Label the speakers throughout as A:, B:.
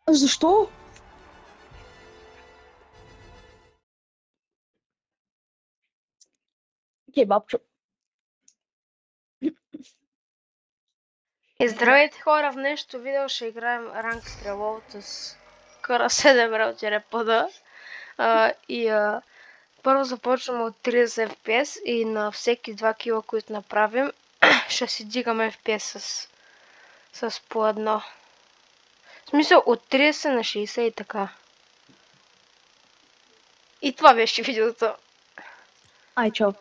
A: Защо? Кебабчо.
B: И здравейте хора, в днешното видео ще играем ранг стрелол с Кора 7 раутера пъда. Първо започваме от 30 FPS и на всеки 2 кила, които направим, ще си дигаме FPS с по едно. В смисъл от 30 на 60 и така. И това беше видеото.
A: Ай, чао.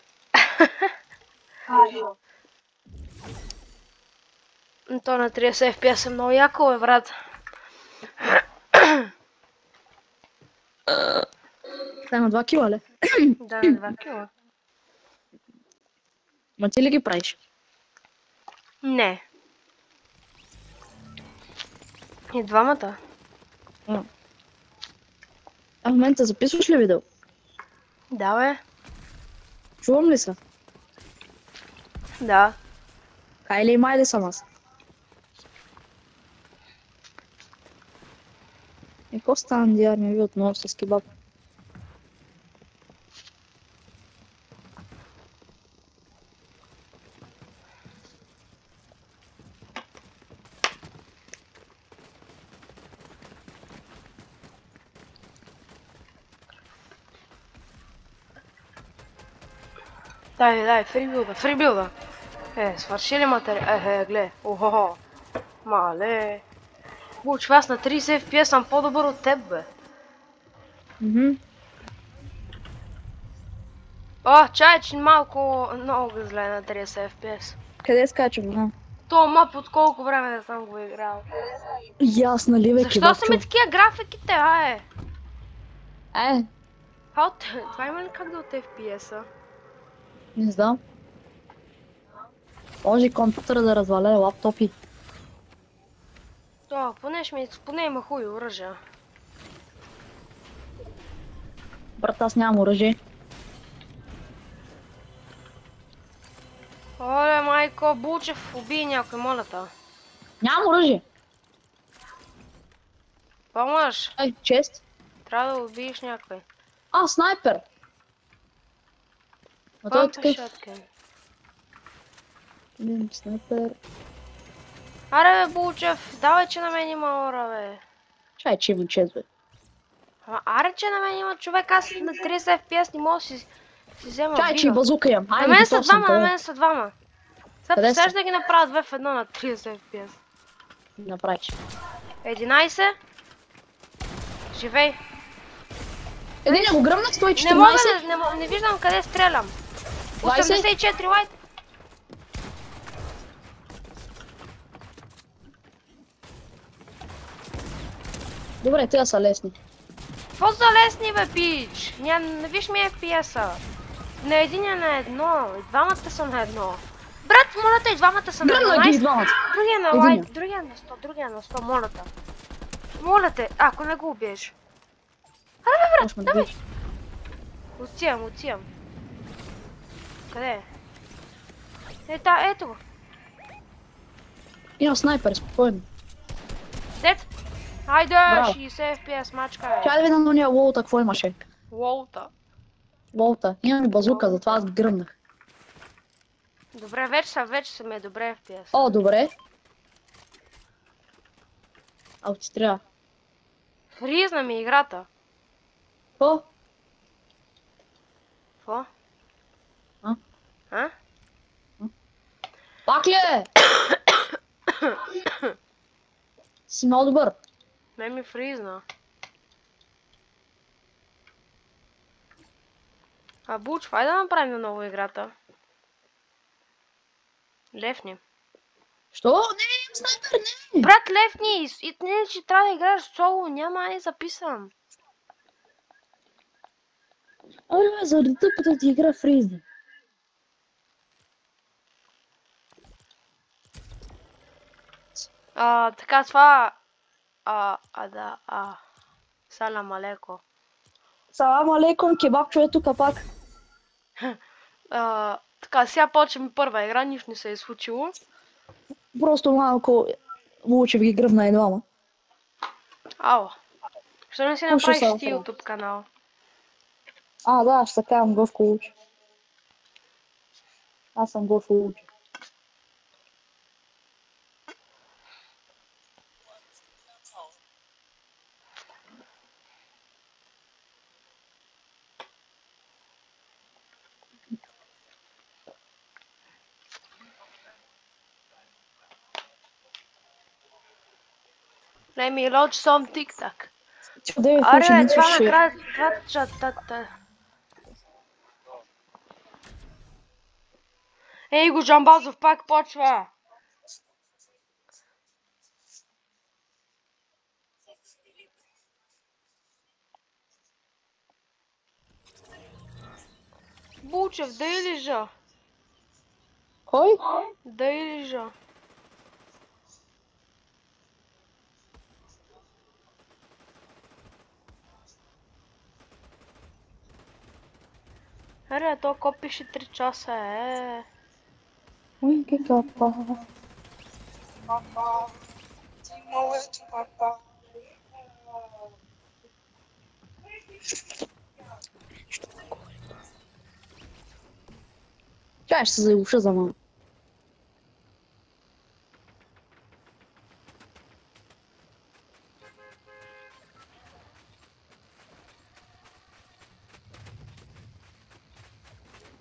B: То на 30 FPS е много яко, бе, брат.
A: Това на 2 кила, ли?
B: Да, на 2 кила.
A: Ма ти ли ги правиш?
B: Не. И двамата.
A: А в момента записваш ли видео?
B: Да, бе.
A: Чувам ли се?
B: Да.
A: Хайде и майде съм аз. И какво стана диарния ви отново с кебаб?
B: Дай, фрибилда. Свърши ли материал? Гле. Охо. Мале. Получва, аз на 30 FPS съм по-добър от теб, бе. О, чай, че малко много зле на 30 FPS.
A: Къде скачам?
B: То мап от колко време не съм го играл.
A: Ясно ли, бе,
B: Защо
A: кебабчо?
B: са ми такива графиките,
A: Е,
B: това има ли как да от FPS-а?
A: не знам. Може компютъра да разваля лаптопи.
B: То, поне има хуй оръжия.
A: Брат, аз нямам оръжие.
B: Оле, майко, Булчев, убий някой, моля та.
A: Нямам оръжие.
B: Помаш,
A: Ай, чест.
B: трябва да убиеш някой.
A: Снайпер. А той е
B: Пампа
A: такъв.
B: шоткен.
A: Снайпер.
B: Аре бе, Булчев, давай, че на мен има ора, бе.
A: Чай, че има чест, бе.
B: Аре, че на мен има човек, аз на 30 FPS не мога да си взема
A: Чай, че и
B: бига.
A: базука имам.
B: На
A: Айде,
B: мен
A: готов
B: са
A: съм,
B: двама, на
A: къде?
B: мен са двама. Сега
A: Къде
B: представяш
A: са?
B: да ги направят 2 в 1 на 30 FPS.
A: Направиш.
B: 11. Живей.
A: Един го гръмнах, 114.
B: Не мога, не виждам къде стрелям.
A: 20.
B: 84 лайт.
A: Добре, те са лесни.
B: Какво за лесни, бе, пич? Не виж ми FPS-а. На единия на едно, и двамата са на едно. Брат, моля те, и двамата са на едно.
A: Гръмна ги и двамата.
B: Другия на лайт, другия на 100, моля те. Моля те, ако не го убиеш. Аре, бе, брат, давай. Отивам. Къде е? Ето го.
A: Имам снайпер, спокойно.
B: Дет. Хайде,
A: Браво.
B: 60 FPS мачка, бе.
A: Чай да видам на уния лоута, какво имаше.
B: Лоута.
A: Лоута. Имам и базука, затова аз гръмнах.
B: Добре, вече са ми добре FPS.
A: О, добре. Ти трябва.
B: Фризна ми играта.
A: Какво?
B: Какво?
A: Пак ли е? Си много добър.
B: Ме ми фризна. Буч, хай да направим наново играта. Лефни.
A: Що? Не, снайпер, не!
B: Брат, лефни! И не, че трябва да играеш соло, няма не записвам.
A: Бе, заради тъпата ти игра фризни.
B: Така това... Салам алеко.
A: Салам алейкум, кебабчо е тук пак.
B: Така, сега почваме първа игра, нищо не се е случило.
A: Просто малко Лучев ги гръмна и двама.
B: Ало. Защо не си
A: Слушай
B: направиш
A: сега,
B: ти
A: сега.
B: YouTube канал?
A: Да, ще казвам Гофко учи. Аз съм Гофко учи.
B: Let me load some TikTok.
A: Де,
B: Аре,
A: слушай,
B: бе,
A: не
B: това
A: слушай.
B: накрая, това чатата. Ей го, Джамбазов пак почва. Бучев, да и лежа.
A: Кой?
B: Да и лежа. Аре, то копише 3 часа,
A: Ой, ке капа. Чай ще се заглуша за малко.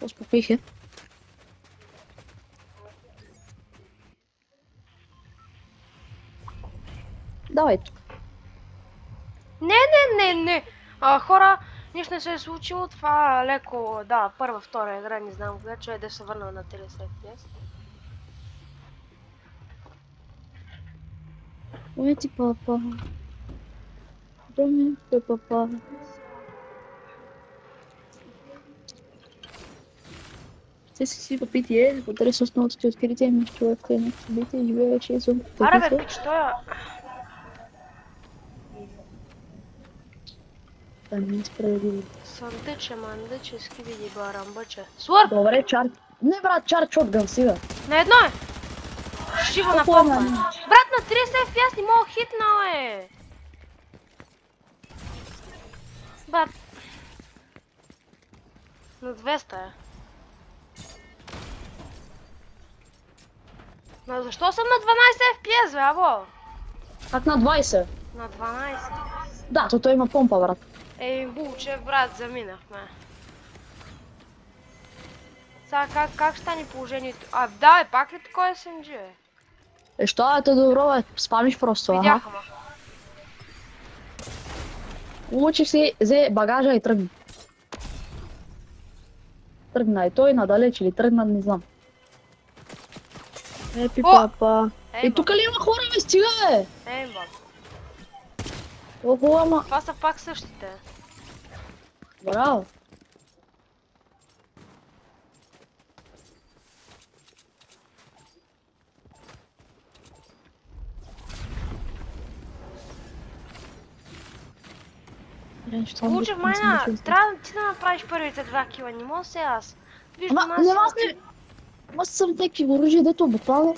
A: Успокойся. Давай тук.
B: Не. Хора, нищо не се е случило, това леко, да, първа, втора игра, не знам кога, че е да се върна на 30 FPS.
A: Ой, ти папа. Ой, ти папа. Ти си питие, подари с основното ти откритие между човека и нещо събитие, живееше извън
B: Аре бе, пич, той
A: Да, не е справедливо.
B: съндъче, мандъче, скибиди барамбъче. Свърт!
A: Добре, чар. Не, брат, чар шотгън си, бе.
B: На едно е! Живо на
A: Какво е,
B: помпа.
A: мани?
B: Брат, на 30 FPS не мога хитнал, Брат. На 200 е. Но защо съм на 12 FPS, бе, або?
A: Как на 20?
B: На 12.
A: Да, то той има помпа, брат.
B: Ей, Булче, брат, заминахме. Сега как ще стане положението? Да, пак ли такова SMG, бе?
A: Що е то добро, бе? Спамиш просто, аха.
B: Видяха ма.
A: Учи си, взе багажа и тръгна. Тръгна и той надалеч или тръгна, не знам. Епи, папа. И тук ли има хора, бе? Стига, бе!
B: Бам.
A: Охо, ама.
B: Това са пак същите.
A: Браво.
B: Получих майна, трябва ти да направиш първите 2 кила, не мога се аз.
A: Ама, не аз не... Аз съм теки оръжие, дето буквално.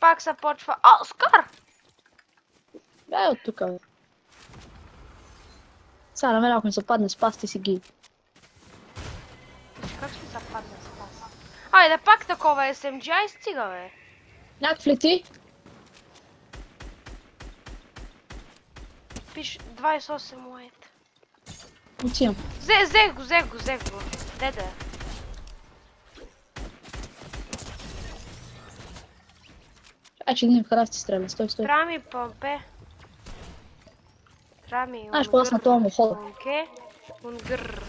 B: Пак се почва. О, Скар!
A: Бе от тука, бе. Сега на мен ако ми се падне спас, ти си ги.
B: Как ще се падне спас? Айде, пак такова SMG, ай стига, бе.
A: Някакъв ли ти?
B: Пиш 28 лайт.
A: Отивам.
B: Взех го. Деде.
A: Чакай, че един в храсти стреля, стой.
B: Трябва ми пъмпе. Трябва ми
A: Знаеш, по-аз на това му хода.
B: Унке. Унгър.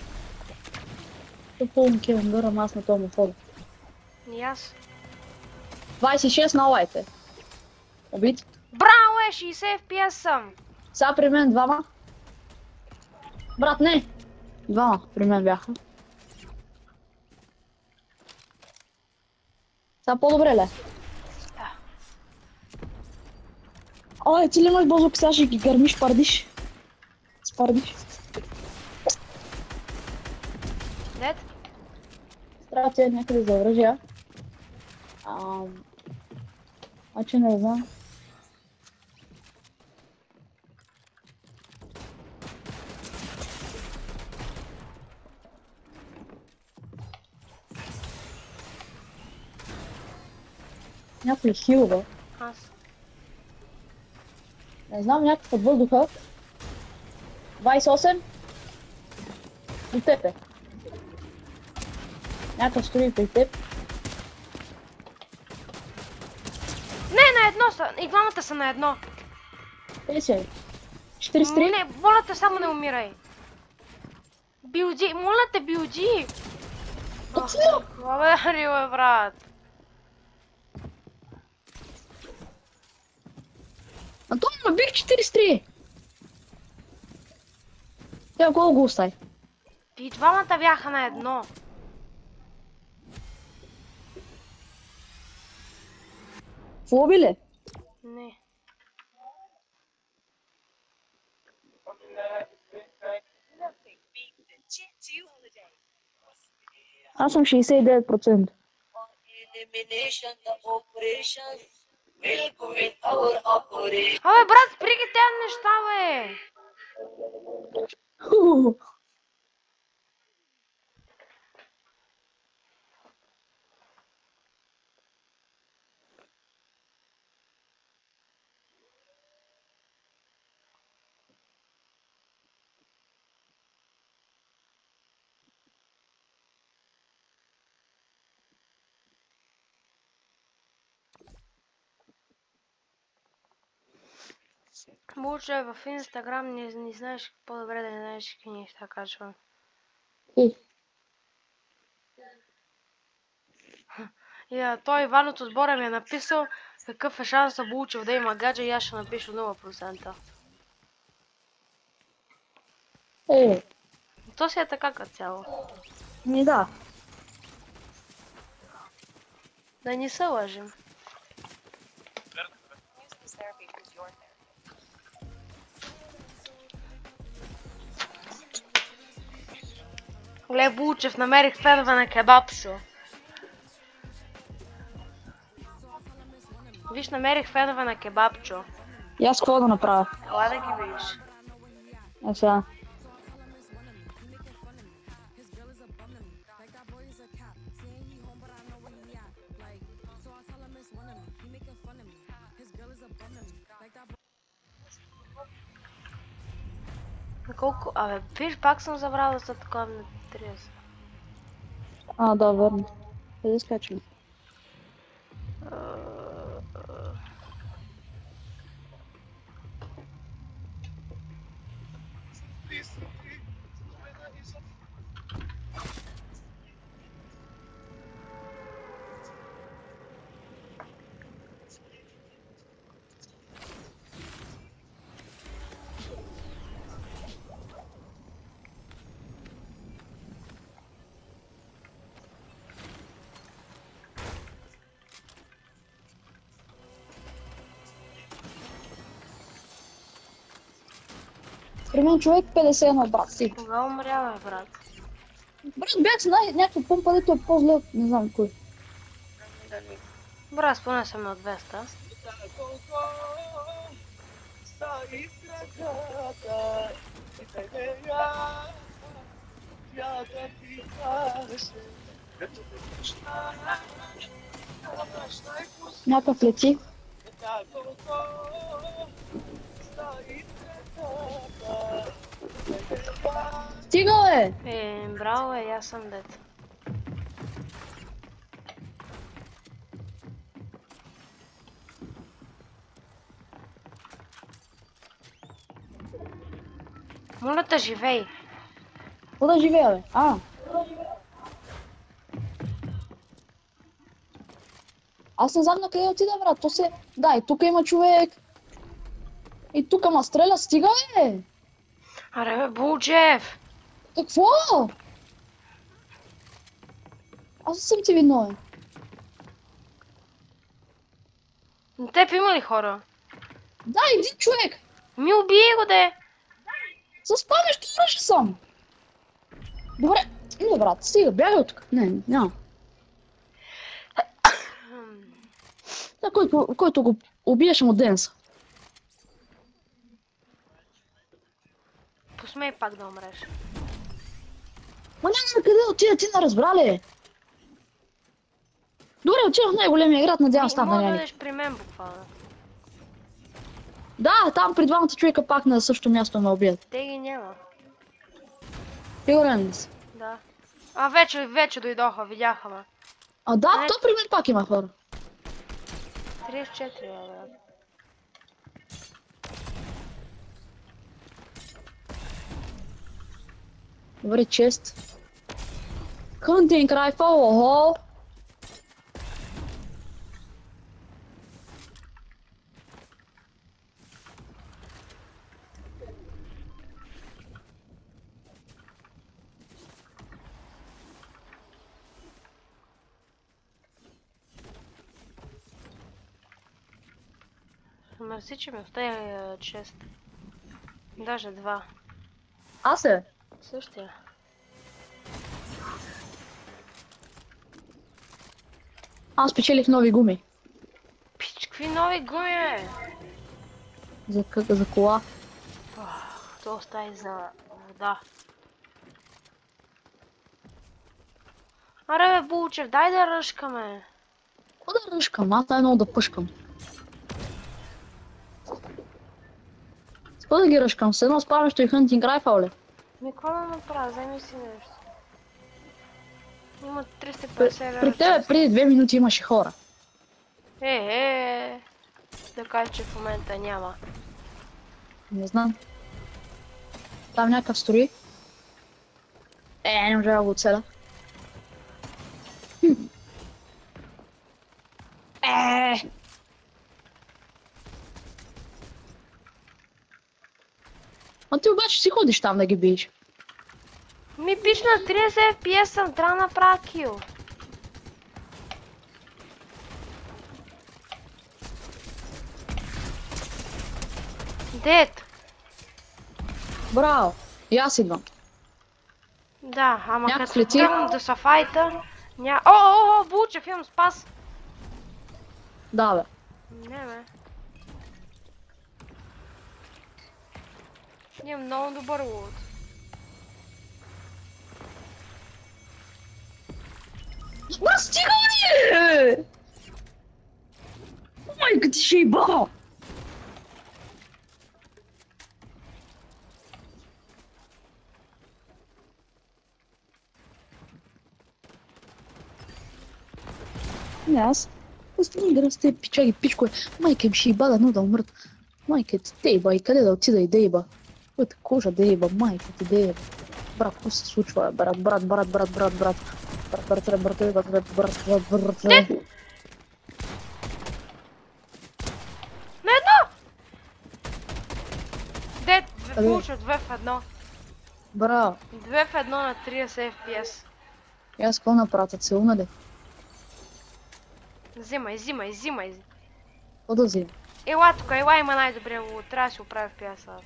A: По-унке унгъра, аз на това му хода.
B: И аз.
A: 26 на лайте. Убит.
B: Браво, 60 FPS съм.
A: Сега при мен двама. Брат, не! Двама при мен бяха. Сега по-добре ле.
B: Да.
A: Ой, ти ли имаш бозок, сега ще ги гърмиш, пардиш. Спардиш.
B: Дед?
A: Трябва ти е някъде за оръжия. Че не знам. някой хилва.
B: Аз.
A: Не знам, някакъв от въздуха. 28. При теб е. Някакъв строи при теб.
B: Не, на едно са. И двамата са на едно.
A: Къде си? 43?
B: Не, моля те, само не умирай. Билджи, моля те, билджи.
A: Какво?
B: Благодаря, бе, брат.
A: Антон, набих 43. Тя гол го остави.
B: И двамата бяха на едно.
A: В лоби ли?
B: Не.
A: Аз съм 69%.
B: Абе, брат, спри ги тези неща, бе. Може в Инстаграм не знаеш по-добре да не знаеш какви неща качвам. Той Иван от отбора ми е написал какъв е шансът Булчев да има гадже и аз ще напиша 0%. То си е така като цяло.
A: Не да.
B: Да не се лъжим. Глед Булчев, намерих фенове на кебабшо. Виж, намерих фенове на кебабчо.
A: И аз какво да направя?
B: Ела да ги видиш.
A: А сега.
B: Колко... Абе, виж, пак съм забрала да са такова на 30.
A: Да, верно. Къде скачваме? При мен човек 51, брат си.
B: Кога умря, бе, брат?
A: Брат, бях с някаква помпа, дето е по-зле от не знам кой.
B: Брат, споне съм на 200.
A: Някакъв лети. Стига, бе!
B: Браво, бе, аз съм дет. Моля те, живей.
A: Какво да живея, бе? Аз не знам на къде отида, брат. То се... Да, и тук има човек. И тук ма стреля. Стига, бе!
B: Аре, бе, Булчев!
A: Какво? Аз не съм ти виновен.
B: На теб има ли хора?
A: Да, един човек.
B: Ми убие го, де!
A: С падещо оръжие съм. Добре. Не, брат, стига, бягай от тук. Не, няма. Да, който го убиеш му денса.
B: Посмей пак да умреш.
A: Ма няма на къде отида, ти не разбра ли? Добре, отивам в най-големия град, надявам се там да
B: Може да
A: няма.
B: бъдеш при мен буквално.
A: Да, там при двамата човека пак на същото място ме убият.
B: Те ги няма.
A: Сигурен ли си?
B: Да. Вече дойдоха, видяха ме.
A: А да, то при мен пак има хора.
B: 34, бе.
A: Добре, чест. Hunting rifle, охо.
B: Мерси, че ме в тая чест. Даже два.
A: Аз е.
B: Същия.
A: Аз печелих нови гуми.
B: Пич, какви нови гуми, бе?
A: За кола.
B: То остави за вода. Аре бе, Булчев, дай да ръшкаме.
A: Какво да ръшкам? Аз най-много да пъшкам. С какво да ги ръшкам? С едно спаващо и Hunting rifle ли?
B: Ми, какво да направя? Вземи си нещо. Има 350 лева.
A: При тебе преди 2 минути имаше хора.
B: Да кажа, че в момента няма.
A: Не знам. Там някакъв строи. Не може да го оцеля. А ти обаче си ходиш там да ги биеш.
B: Ми пич на 30 FPS съм, трябва да направя кил. Дед!
A: Браво! И аз идвам.
B: Да, ама
A: Някакъв
B: като
A: лети.
B: тръгна да са файта... О, Булчев, имам спас!
A: Да, бе.
B: Не, бе. Имам много добър лут.
A: Бра, стига ли? Майка ти шейба! Не, аз не играм с тези пичаги, пичко е. Майка им шейба да но да умрат. Майка ти дейба и къде да отида и дейба. Твоята кожа дейба, майка ти дейба. Брат, какво се случва, брат?
B: На едно! Дед,
A: Къде?
B: Булчев, 2 в 1.
A: Браво.
B: 2 в 1 на 30 FPS.
A: И аз какво направя, целуна ли?
B: Взимай.
A: Какво да взимам?
B: Ела тук, има най-добрия лут. Трябва да си оправя FPS аз.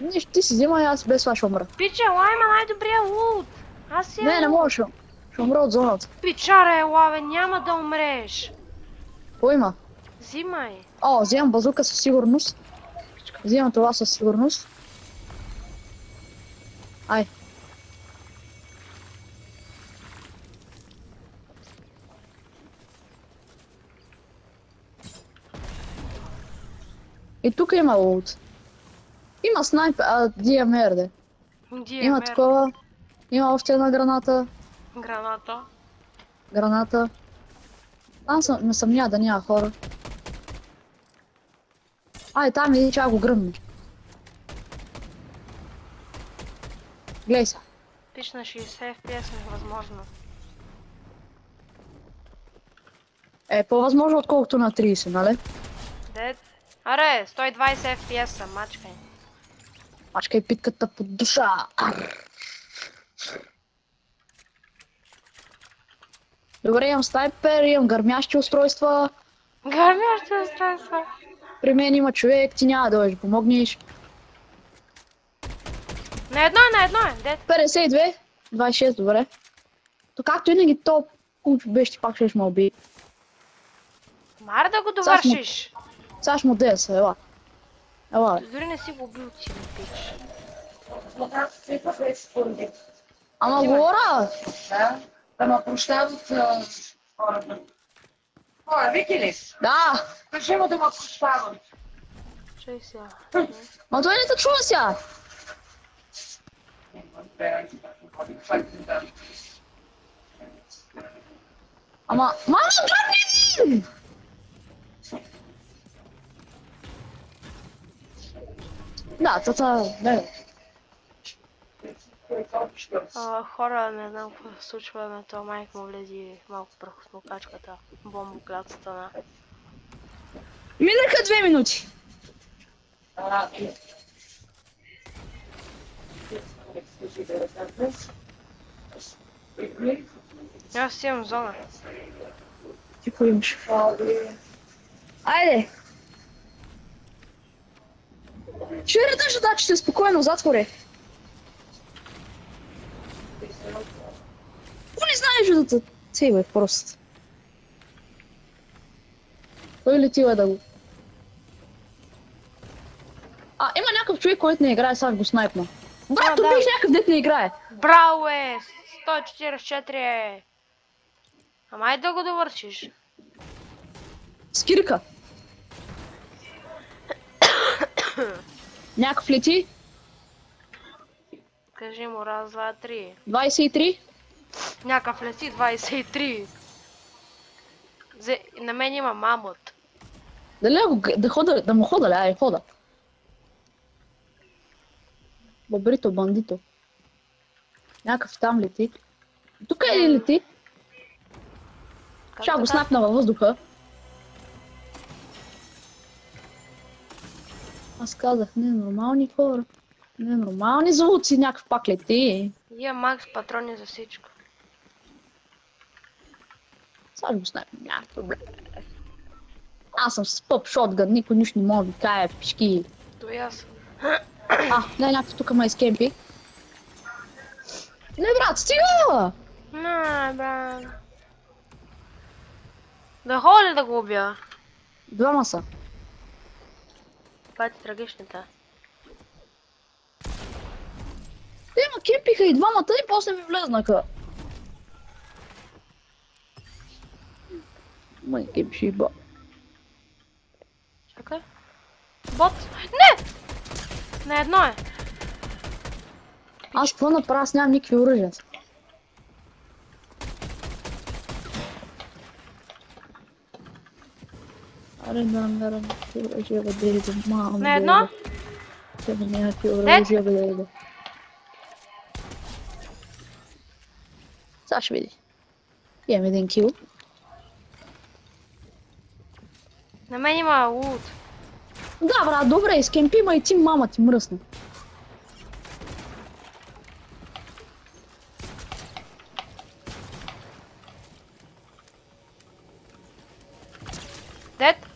A: Нищо, ти си взимай, аз без това ще умра.
B: Пича, ела има най-добрия лут. Аз си
A: Не мога, ще умра от зоната.
B: Пичара, ела, бе, няма да умреш.
A: Какво има?
B: Взимай.
A: О, взимам базука със сигурност. Взимам това със сигурност. Ай. И тук има лут. Има снайпер, DMR, де. Има такова. Има още една граната. Граната. Там не съмня да няма хора. Ай, там иди, че го гръмне. Глей се.
B: Пиш на 60 FPS невъзможно.
A: Е, по-възможно отколкото на 30, нали?
B: Дед. Аре, 120 FPS съм, мачкай.
A: Мачкай питката под душа. Добре, имам снайпер, имам гърмящи устройства.
B: Гърмящи устройства.
A: При мен има човек, ти няма да дойдеш да помогнеш.
B: На едно е, дед.
A: 52, 26, добре. То както винаги то куч беше, ти пак ще ме убие.
B: Мара да го довършиш.
A: Сега ще му дея се, ела. Ела, бе.
B: Дори не си го убил, ти не пич.
A: Ама говоря! Да ме прощават хората. Хора, Вики ли? Да. Кажи му да ме прощават.
B: Чай сега.
A: Ма той не те чува сега. Ама, мама, дръпни ни! Да, това, не.
B: Хора, не знам какво се случва, на това майка му влезе малко върху смокачката. Бомбоклад стана.
A: Минаха 2 минути.
B: Аз си имам зона.
A: Ти какво имаш? Айде! Ще редаш задачите спокойно, затворе. Какво не знаеш да те цейвай просто? Той лети да го. Има някакъв човек, който не играе, сега го снайпна. Брат,
B: да.
A: убиш някакъв дет не играе.
B: Браво е! 144 е! Ама айде да го довършиш.
A: Скирка. Някакъв лети.
B: Кажи му раз, два, три.
A: 23.
B: Някакъв лети 23. На мен има мамот.
A: Дали да му хода ли? Ай, хода. Бобрито, бандито. Някакъв там лети. Тук е ли лети? Ще го снапна във въздуха. Аз казах, ненормални хора. Ненормални звуци, някакъв пак лети.
B: Има макс патрони за всичко.
A: Сега го снапна, няма проблем. Аз съм с пъп шотгън, никой нищо не мога да кая, пишки.
B: То и аз.
A: Не, някакъв тук ме изкемпи. Не, брат, стига!
B: Не, брат. Да ходи да го убия.
A: Двама са.
B: Това е трагичната.
A: Те ма кемпиха и двамата и после ми влезнаха. Май кемпи ба.
B: Чакай. Бот. Не! На едно е.
A: Аз какво направя? Аз нямам никакви оръжия. Аре, да, оръжия бе, дейде, мама.
B: На едно?
A: Те ме някакви оръжия бе, дейде. Сега ще види. Имам един кил.
B: На мен има лут.
A: Да, брат, добре, изкемпи, ма и ти мама ти мръсна.
B: Дед?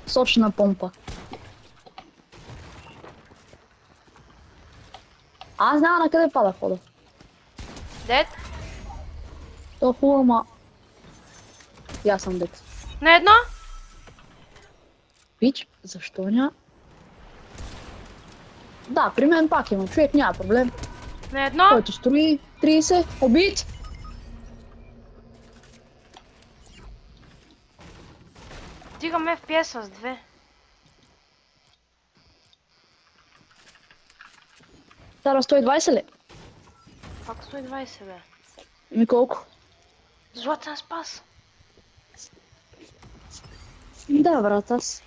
A: Сочна помпа. Аз няма на къде пада хода.
B: Дед?
A: То хубаво, ма... И аз съм дет.
B: На едно?
A: Пич, защо няма? Да, при мен пак има човек, няма проблем.
B: На едно?
A: Който строи 30, убит.
B: Дигаме FPS с 2.
A: Тара 120 ли?
B: Пак 120 бе.
A: Ми колко?
B: Златен спас.
A: Да, брат, аз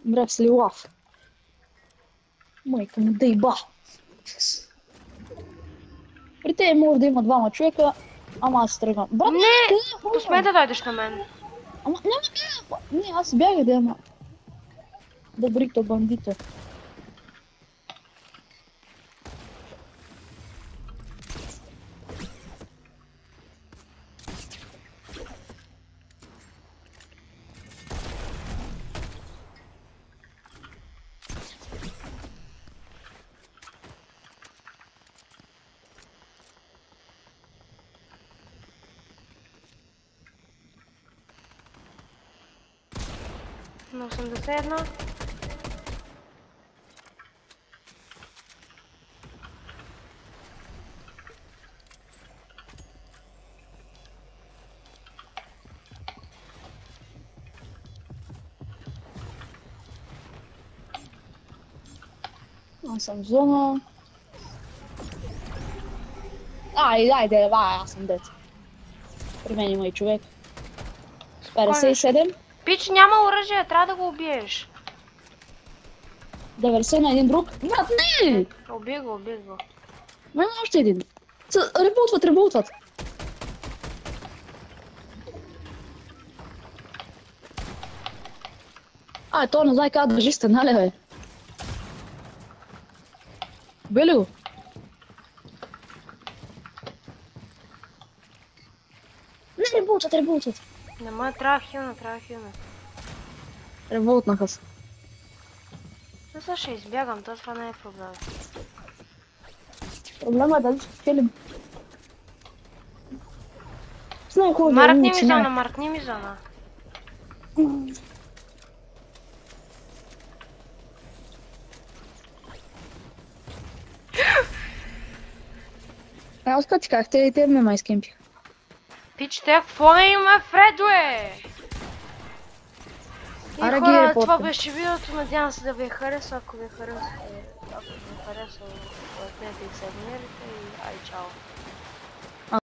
A: бях с лилав. Майка му да иба. При те може да има двама човека, ама аз тръгвам. Брат,
B: Не!
A: къде е
B: Посмей да дойдеш на мен.
A: Ама няма къде. Не, аз бягах да има. Добрито бандита.
B: На 81.
A: Аз съм в зона. Айде, аз съм дет. При мен има и човек. 57,
B: Пич, няма оръжие, трябва да го убиеш.
A: 90 на един друг. Брат, не!
B: Убий го.
A: Ма има още един. Ребутват. То не знае как да държи стена, бе. Били го? Не, ребутват.
B: Не, трябва хилна.
A: Ребутнаха се.
B: Мисля, ще избягам, това не е проблем.
A: Проблема е дали ще спилим. Знае хубаво
B: Маркни ми зона.
A: Аз като ти казах, те ме май скемпиха.
B: Пич, те какво не има Фредуе? И хора, това беше видеото, надявам се да ви е харесало, ако ви е харесало, лайкнете и се абонирайте и ай чао.